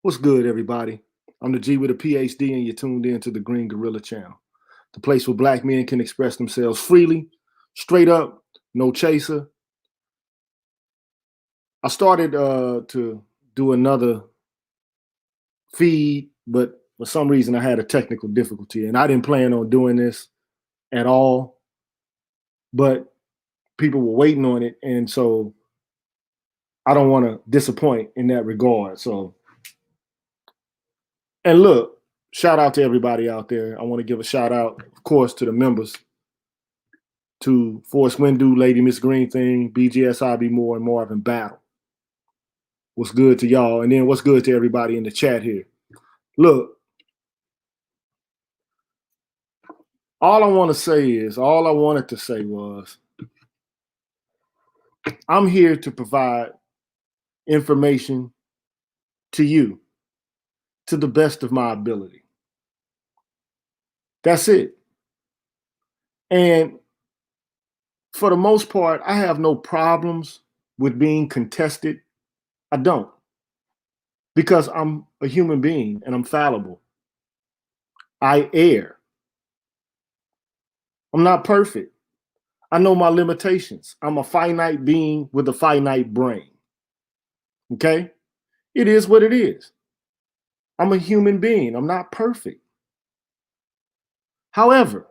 What's good, everybody? I'm the G with a PhD, and you're tuned in to the Green Gorilla channel, the place where black men can express themselves freely, straight up, no chaser. I started to do another feed, but for some reason I had a technical difficulty, and I didn't plan on doing this at all, but people were waiting on it, and so I don't want to disappoint in that regard. So, and look, shout out to everybody out there. I want to give a shout out, of course, to the members, to Forrest Windu, Lady Miss Green Thing, BGSIB Moore, and Marvin Battle. What's good to y'all? And then what's good to everybody in the chat here? Look, all I wanted to say was, I'm here to provide information to you to the best of my ability. That's it. And for the most part, I have no problems with being contested. I don't, because I'm a human being and I'm fallible. I err. I'm not perfect. I know my limitations. I'm a finite being with a finite brain. Okay? It is what it is. I'm a human being. I'm not perfect. However,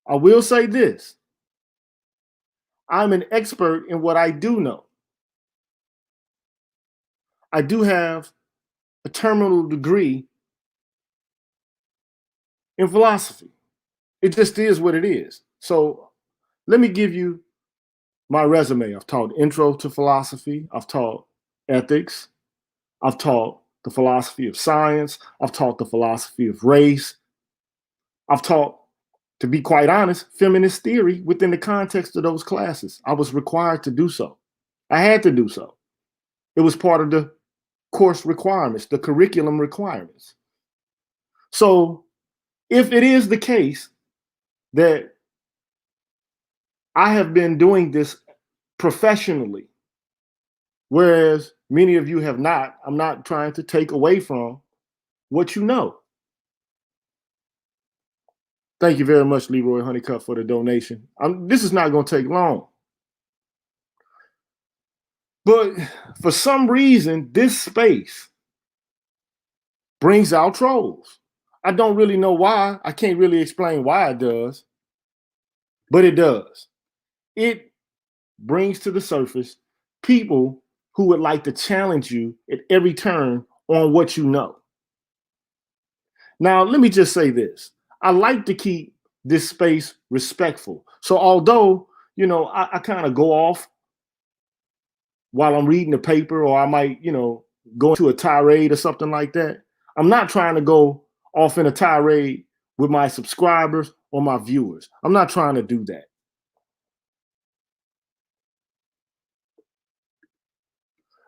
I will say this. I'm an expert in what I do know. I do have a terminal degree in philosophy. It just is what it is. So let me give you my resume. I've taught intro to philosophy. I've taught ethics. I've taught the philosophy of science. I've taught the philosophy of race. I've taught, to be quite honest, feminist theory within the context of those classes. I was required to do so. I had to do so. It was part of the course requirements, the curriculum requirements. So if it is the case that I have been doing this professionally, whereas many of you have not, I'm not trying to take away from what you know. Thank you very much, Leroy Honeycutt, for the donation. This is not going to take long. But for some reason, this space brings out trolls. I don't really know why. I can't really explain why it does, but it does. It brings to the surface people who would like to challenge you at every turn on what you know. Now, let me just say this. I like to keep this space respectful. So although, I kind of go off while I'm reading the paper, or I might, go into a tirade or something like that, I'm not trying to go off in a tirade with my subscribers or my viewers. I'm not trying to do that.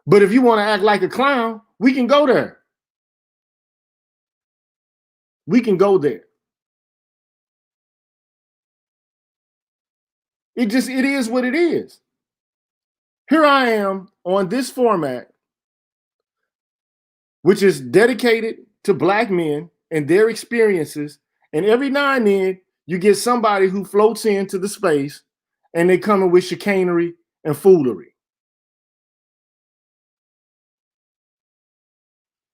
But if you want to act like a clown, we can go there. We can go there. It is what it is. Here I am on this format, which is dedicated to black men and their experiences. And every now and then you get somebody who floats into the space and they come in with chicanery and foolery.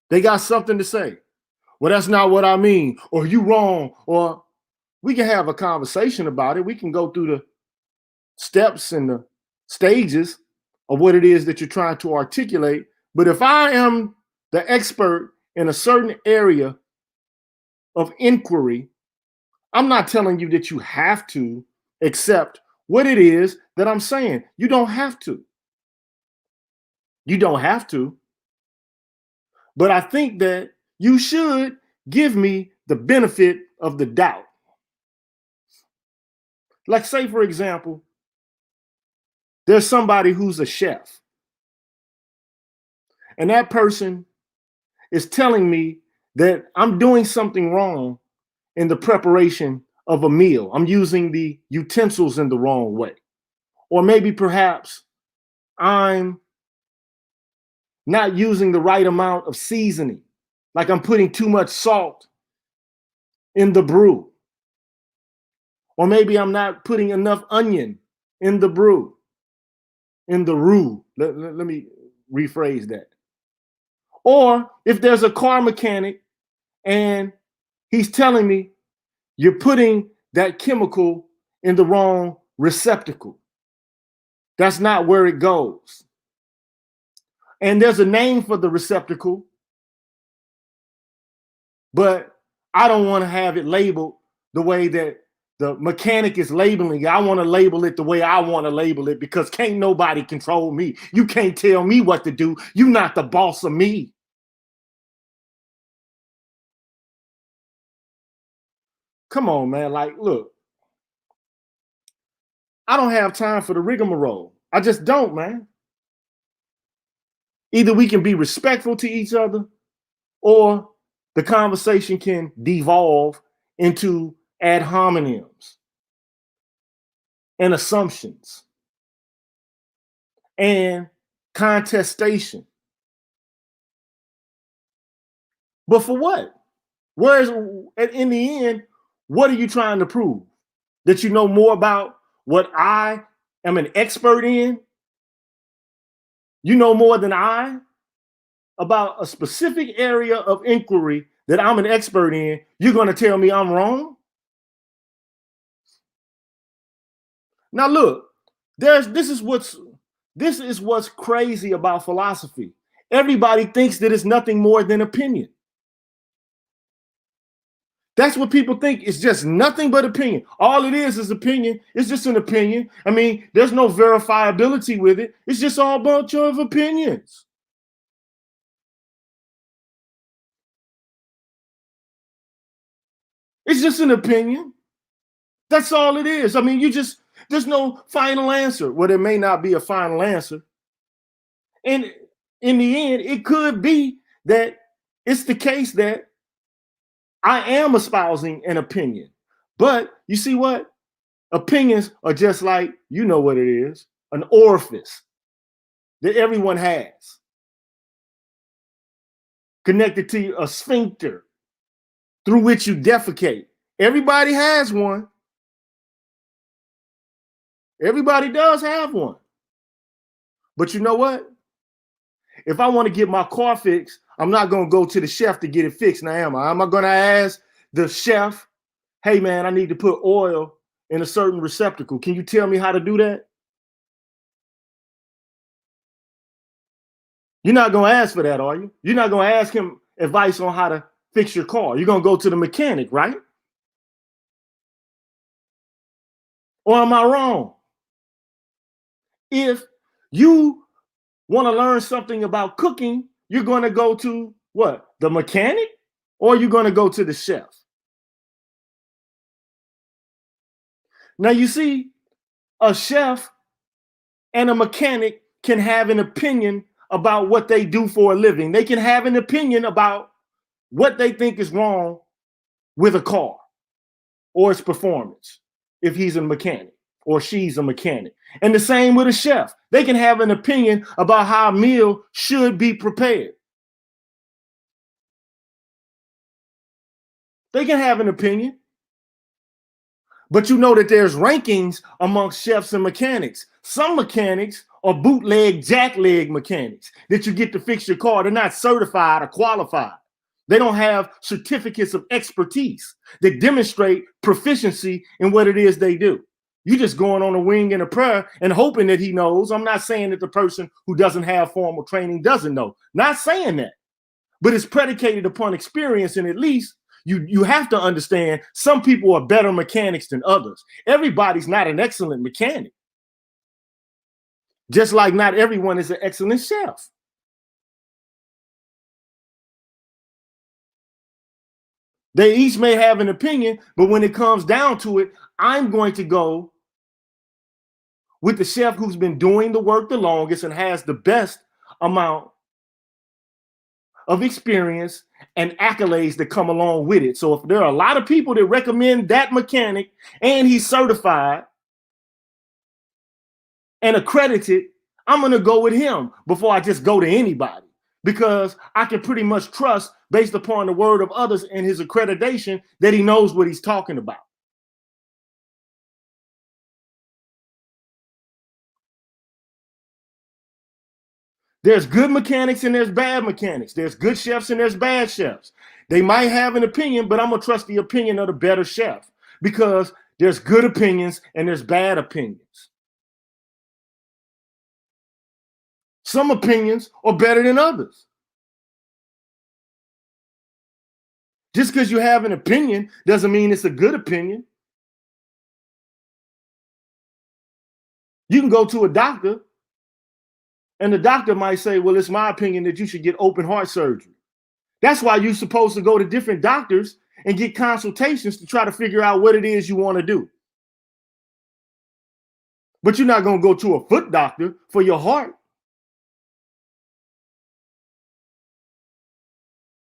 They got something to say. Well, that's not what I mean, or you wrong, or we can have a conversation about it. We can go through the steps and the stages of what it is that you're trying to articulate. But if I am the expert in a certain area of inquiry, I'm not telling you that you have to accept what it is that I'm saying. You don't have to. You don't have to. But I think that you should give me the benefit of the doubt. Like, say, for example, there's somebody who's a chef, and that person is telling me that I'm doing something wrong in the preparation of a meal. I'm using the utensils in the wrong way. Or maybe perhaps I'm not using the right amount of seasoning, like I'm putting too much salt in the brew, or maybe I'm not putting enough onion in the brew, in the roux. Let me rephrase that. Or if there's a car mechanic and he's telling me you're putting that chemical in the wrong receptacle. That's not where it goes. And there's a name for the receptacle, but I don't want to have it labeled the way that the mechanic is labeling it. I want to label it the way I want to label it, because can't nobody control me. You can't tell me what to do. You're not the boss of me. Come on, man. Like, look, I don't have time for the rigmarole. I just don't, man. Either we can be respectful to each other, or the conversation can devolve into ad hominems and assumptions and contestation. But for what? Whereas in the end, what are you trying to prove? That you know more about what I am an expert in? You know more than I about a specific area of inquiry that I'm an expert in. You're going to tell me I'm wrong? Now look, this is what's crazy about philosophy. Everybody thinks that it's nothing more than opinion. That's what people think. It's just nothing but opinion. All it is opinion. It's just an opinion. I mean, there's no verifiability with it. It's just all a bunch of opinions. It's just an opinion. That's all it is. I mean, there's no final answer. Well, there may not be a final answer. And in the end, it could be that it's the case that I am espousing an opinion. But you see what? Opinions are just like, you know what it is, an orifice that everyone has, connected to a sphincter through which you defecate. Everybody has one. Everybody does have one. But you know what? If I want to get my car fixed, I'm not going to go to the chef to get it fixed now, am I? Am I going to ask the chef, hey, man, I need to put oil in a certain receptacle. Can you tell me how to do that? You're not going to ask for that, are you? You're not going to ask him advice on how to fix your car. You're going to go to the mechanic, right? Or am I wrong? If you want to learn something about cooking, you're going to go to what? The mechanic? Or you're going to go to the chef? Now, you see, a chef and a mechanic can have an opinion about what they do for a living. They can have an opinion about what they think is wrong with a car or its performance, if he's a mechanic or she's a mechanic. And the same with a chef. They can have an opinion about how a meal should be prepared. They can have an opinion. But you know that there's rankings amongst chefs and mechanics. Some mechanics are bootleg, jackleg mechanics that you get to fix your car. They're not certified or qualified. They don't have certificates of expertise that demonstrate proficiency in what it is they do. You're just going on a wing and a prayer and hoping that he knows. I'm not saying that the person who doesn't have formal training doesn't know. Not saying that. But it's predicated upon experience, and at least you have to understand some people are better mechanics than others. Everybody's not an excellent mechanic. Just like not everyone is an excellent chef. They each may have an opinion, but when it comes down to it, I'm going to go with the chef who's been doing the work the longest and has the best amount of experience and accolades that come along with it. So if there are a lot of people that recommend that mechanic and he's certified and accredited, I'm going to go with him before I just go to anybody. because I can pretty much trust, based upon the word of others and his accreditation, that he knows what he's talking about. There's good mechanics and there's bad mechanics. There's good chefs and there's bad chefs. They might have an opinion, but I'm going to trust the opinion of the better chef, because there's good opinions and there's bad opinions. Some opinions are better than others. Just because you have an opinion doesn't mean it's a good opinion. You can go to a doctor and the doctor might say, well, it's my opinion that you should get open heart surgery. That's why you're supposed to go to different doctors and get consultations to try to figure out what it is you want to do. But you're not going to go to a foot doctor for your heart.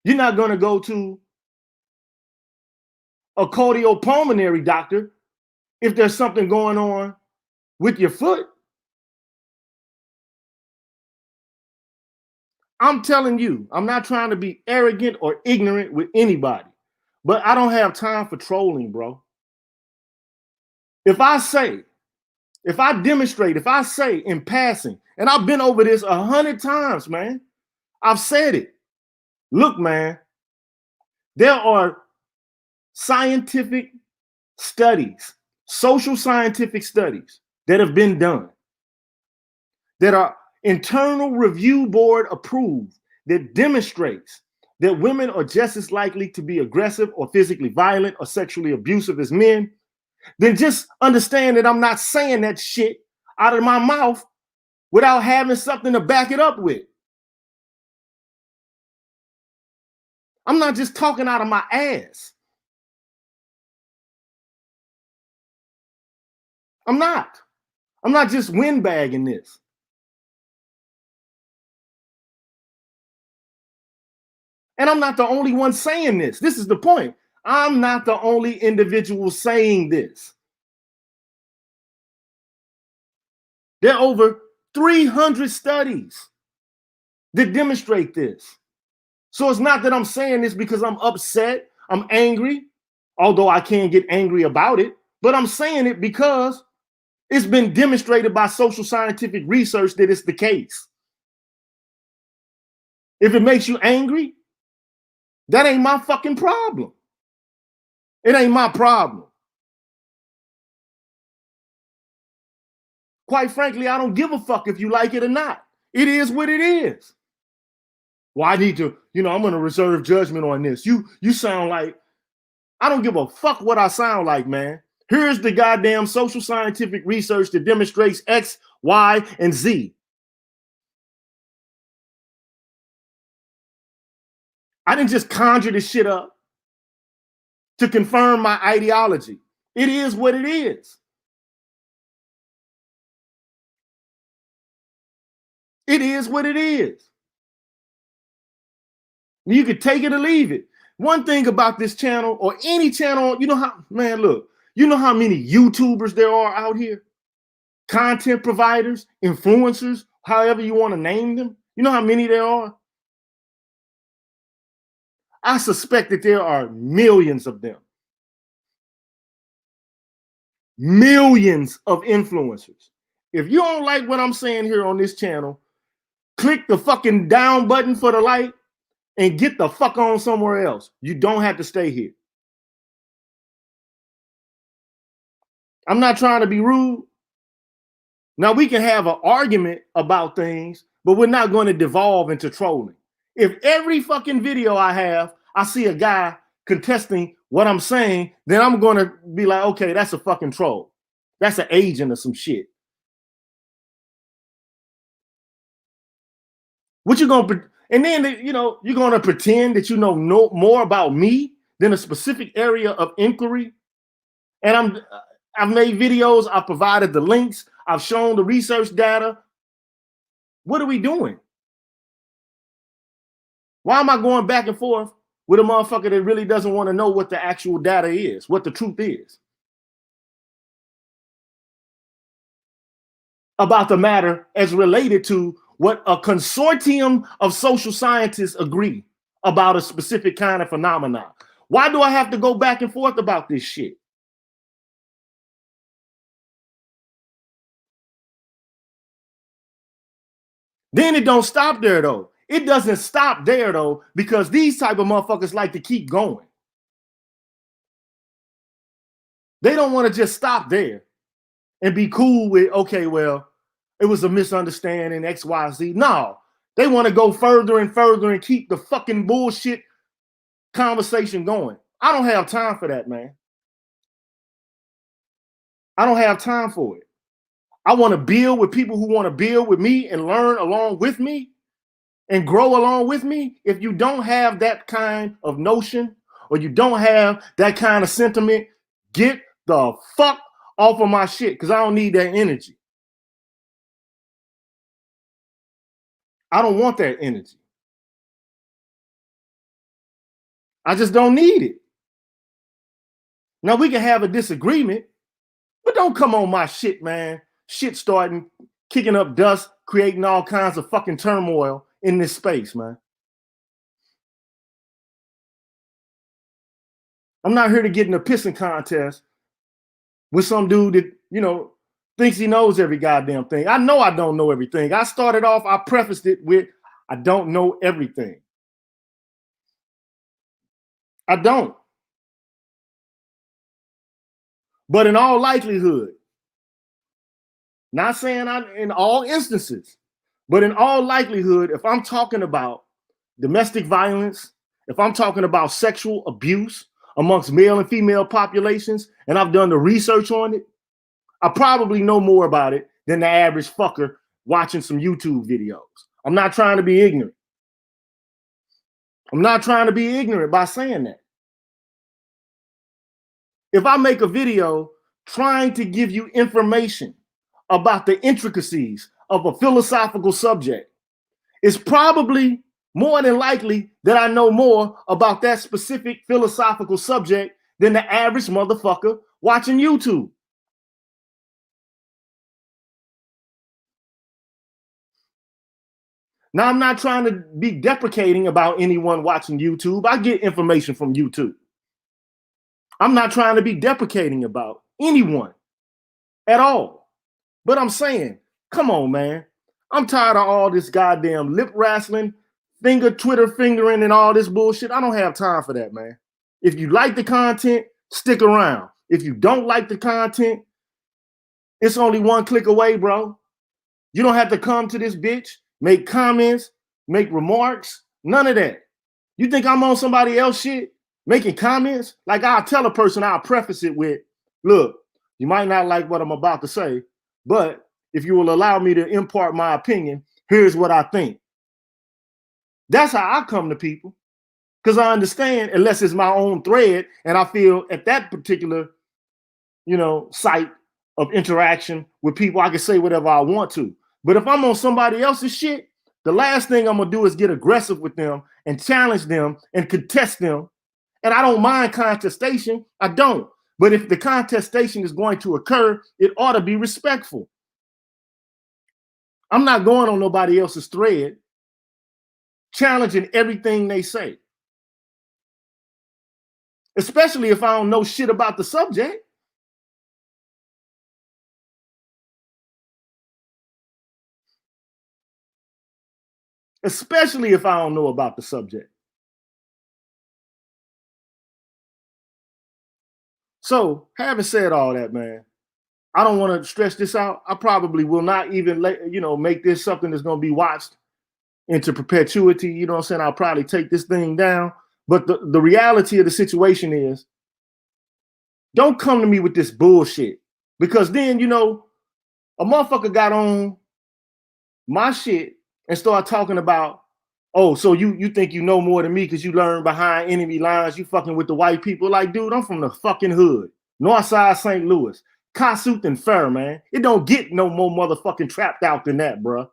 You're not going to go to a cardiopulmonary doctor if there's something going on with your foot. I'm telling you, I'm not trying to be arrogant or ignorant with anybody, but I don't have time for trolling, bro. If I demonstrate, if I say in passing, and I've been over this 100 times, man, I've said it. Look, man, there are scientific studies, social scientific studies that have been done that are internal review board approved, that demonstrates that women are just as likely to be aggressive or physically violent or sexually abusive as men. Then just understand that I'm not saying that shit out of my mouth without having something to back it up with. I'm not just talking out of my ass. I'm not just windbagging this. And I'm not the only one saying this. This is the point. I'm not the only individual saying this. There are over 300 studies that demonstrate this. So it's not that I'm saying this because I'm upset, I'm angry, although I can't get angry about it, but I'm saying it because it's been demonstrated by social scientific research that it's the case. If it makes you angry, that ain't my fucking problem. It ain't my problem. Quite frankly, I don't give a fuck if you like it or not. It is what it is. Well, I need to, I'm going to reserve judgment on this. You sound like, I don't give a fuck what I sound like, man. Here's the goddamn social scientific research that demonstrates X, Y, and Z. I didn't just conjure this shit up to confirm my ideology. It is what it is. It is what it is. You could take it or leave it. One thing about this channel or any channel, you know how many YouTubers there are out here? Content providers, influencers, however you want to name them. You know how many there are? I suspect that there are millions of them. Millions of influencers. If you don't like what I'm saying here on this channel, click the fucking down button for the like and get the fuck on somewhere else. You don't have to stay here. I'm not trying to be rude. Now, we can have an argument about things, but we're not going to devolve into trolling. If every fucking video I have, I see a guy contesting what I'm saying, then I'm going to be like, okay, that's a fucking troll. That's an agent or some shit. What you going to, and then, you're going to pretend that you know more about me than a specific area of inquiry. And I've made videos, I've provided the links, I've shown the research data. What are we doing? Why am I going back and forth with a motherfucker that really doesn't want to know what the actual data is, what the truth is about the matter as related to what a consortium of social scientists agree about a specific kind of phenomenon. Why do I have to go back and forth about this shit? Then it don't stop there though. It doesn't stop there though, because these type of motherfuckers like to keep going. They don't want to just stop there and be cool with, okay, well, it was a misunderstanding, XYZ. No, they want to go further and further and keep the fucking bullshit conversation going. I don't have time for that, man. I don't have time for it. I want to build with people who want to build with me and learn along with me and grow along with me. If you don't have that kind of notion or you don't have that kind of sentiment, get the fuck off of my shit, because I don't need that energy. I don't want that energy. I just don't need it. Now we can have a disagreement, but don't come on my shit, man. Shit starting, kicking up dust, creating all kinds of fucking turmoil in this space, man. I'm not here to get in a pissing contest with some dude that, you know, thinks he knows every goddamn thing. I know I don't know everything. I started off, I prefaced it with, I don't know everything. I don't. But in all likelihood, not saying in all instances, but in all likelihood, if I'm talking about domestic violence, if I'm talking about sexual abuse amongst male and female populations, and I've done the research on it, I probably know more about it than the average fucker watching some YouTube videos. I'm not trying to be ignorant. I'm not trying to be ignorant by saying that. If I make a video trying to give you information about the intricacies of a philosophical subject, it's probably more than likely that I know more about that specific philosophical subject than the average motherfucker watching YouTube. Now, I'm not trying to be deprecating about anyone watching YouTube. I get information from YouTube. I'm not trying to be deprecating about anyone at all. But I'm saying, come on, man. I'm tired of all this goddamn lip wrestling, Twitter fingering, and all this bullshit. I don't have time for that, man. If you like the content, stick around. If you don't like the content, it's only one click away, bro. You don't have to come to this bitch, make comments, make remarks, none of that. You think I'm on somebody else shit, making comments? Like, I'll tell a person, I'll preface it with, look, you might not like what I'm about to say, but if you will allow me to impart my opinion, here's what I think. That's how I come to people, because I understand, unless it's my own thread and I feel at that particular, site of interaction with people, I can say whatever I want to. But if I'm on somebody else's shit, the last thing I'm gonna do is get aggressive with them and challenge them and contest them. And I don't mind contestation, I don't. But if the contestation is going to occur, it ought to be respectful. I'm not going on nobody else's thread, challenging everything they say. Especially if I don't know shit about the subject. Especially if I don't know about the subject. So, having said all that, man, I don't want to stretch this out. I probably will not even make this something that's going to be watched into perpetuity. You know what I'm saying? I'll probably take this thing down. But the reality of the situation is, don't come to me with this bullshit. Because then, a motherfucker got on my shit and start talking about, oh, so you think you know more than me because you learn behind enemy lines, you fucking with the white people. Like, dude, I'm from the fucking hood. Northside St. Louis. Kossuth and Fair, man. It don't get no more motherfucking trapped out than that, bro.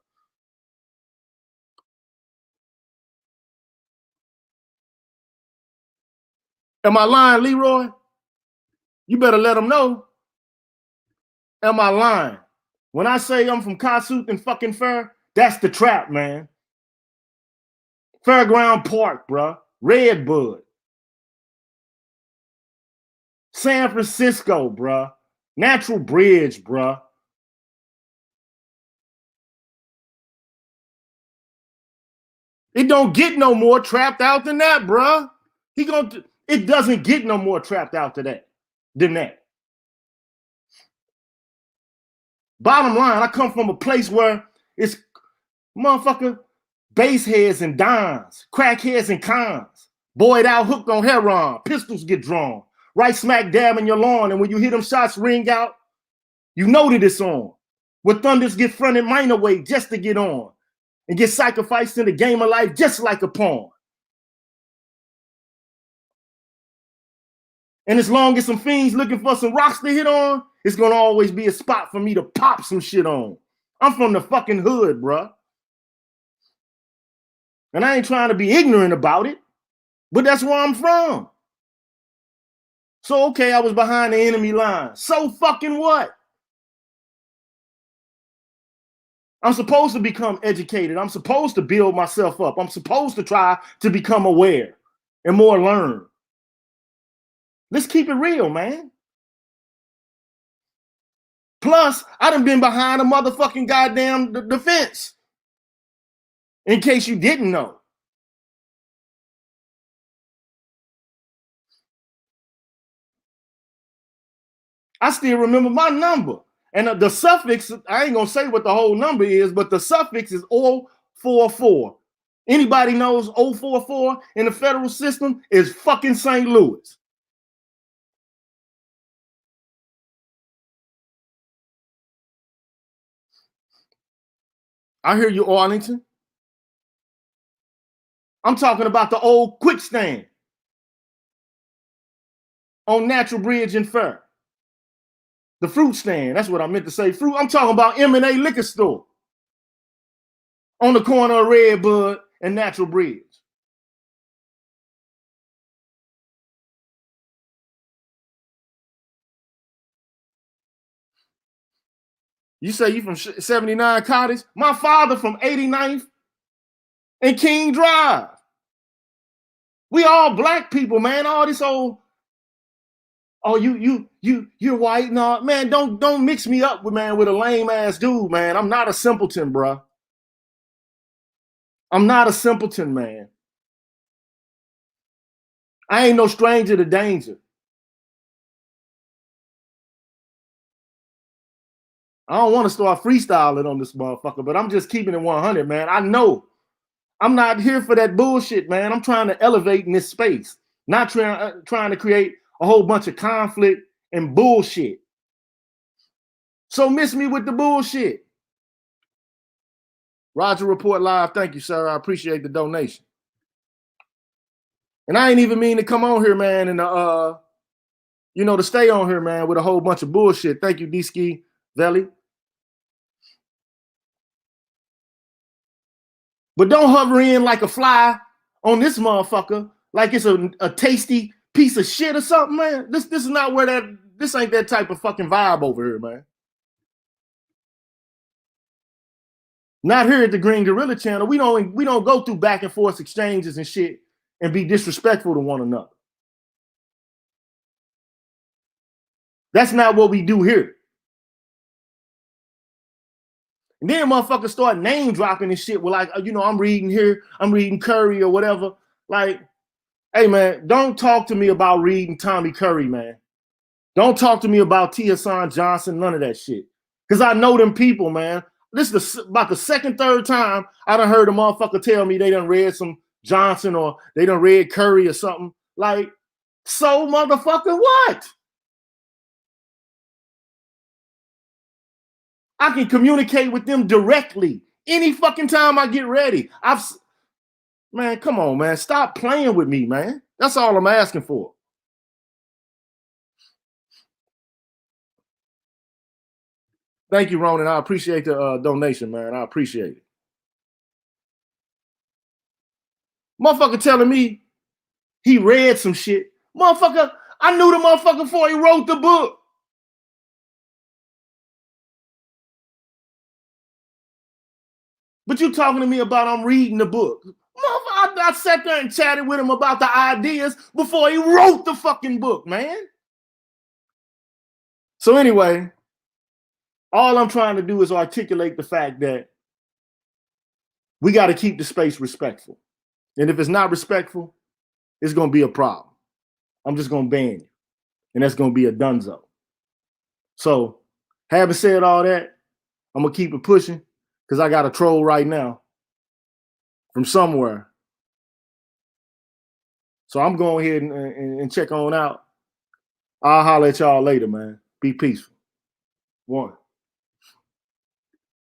Am I lying, Leroy? You better let them know. Am I lying? When I say I'm from Kossuth and fucking Fair, That's the trap, man. Fairground Park, bruh. Redbud. San Francisco, bruh. Natural Bridge, bruh. It don't get no more trapped out than that, bruh. It doesn't get no more trapped out than that. Bottom line, I come from a place where it's motherfucker base heads and dimes, crackheads and cons, boyed out hooked on heroin, pistols get drawn, right smack dab in your lawn, and when you hear them shots ring out, you know that it's on. Where thunders get fronted minor way just to get on and get sacrificed in the game of life just like a pawn. And as long as some fiends looking for some rocks to hit on, it's gonna always be a spot for me to pop some shit on. I'm from the fucking hood, bruh. And I ain't trying to be ignorant about it, but that's where I'm from. So, okay, I was behind the enemy line. So fucking what? I'm supposed to become educated. I'm supposed to build myself up. I'm supposed to try to become aware and more learn. Let's keep it real, man. Plus, I done been behind a motherfucking goddamn defense. In case you didn't know. I still remember my number. And the suffix, I ain't gonna say what the whole number is, but the suffix is 044. Anybody knows 044 in the federal system is fucking St. Louis. I hear you, Arlington. I'm talking about the old quick stand on Natural Bridge and Fair. The fruit stand, that's what I meant to say. Fruit, I'm talking about M&A liquor store on the corner of Redbud and Natural Bridge. You say you from 79 Cottage? My father from 89th and King Drive. We all black people, man. All this old, oh, you're white. No, man, don't mix me up with a lame ass dude, man. I'm not a simpleton, bruh. I'm not a simpleton, man. I ain't no stranger to danger. I don't want to start freestyling on this motherfucker, but I'm just keeping it 100, man. I know I'm not here for that bullshit, man. I'm trying to elevate in this space, not trying to create a whole bunch of conflict and bullshit. So miss me with the bullshit. Roger Report Live. Thank you, sir. I appreciate the donation. And I ain't even mean to come on here, man, and to stay on here, man, with a whole bunch of bullshit. Thank you, D-Ski Valley. But don't hover in like a fly on this motherfucker like it's a tasty piece of shit or something, man. This is not where this ain't that type of fucking vibe over here, man. Not here at the Green Gorilla channel. We don't go through back and forth exchanges and shit and be disrespectful to one another. That's not what we do here. And then motherfuckers start name dropping and shit with like, I'm reading here, I'm reading Curry or whatever. Like, hey man, don't talk to me about reading Tommy Curry, man. Don't talk to me about T.S.N. Johnson, none of that shit. Because I know them people, man. This is about the second, third time I done heard a motherfucker tell me they done read some Johnson or they done read Curry or something. Like, so motherfucker what? I can communicate with them directly any fucking time I get ready. Man, come on, man. Stop playing with me, man. That's all I'm asking for. Thank you, Ronan. I appreciate the donation, man. I appreciate it. Motherfucker telling me he read some shit. Motherfucker, I knew the motherfucker before he wrote the book. But you talking to me about I'm reading the book. I sat there and chatted with him about the ideas before he wrote the fucking book, man. So anyway, all I'm trying to do is articulate the fact that we got to keep the space respectful. And if it's not respectful, it's going to be a problem. I'm just going to ban you. And that's going to be a donezo. So having said all that, I'm going to keep it pushing because I got a troll right now from somewhere. So I'm going ahead and check on out. I'll holler at y'all later, man. Be peaceful. One.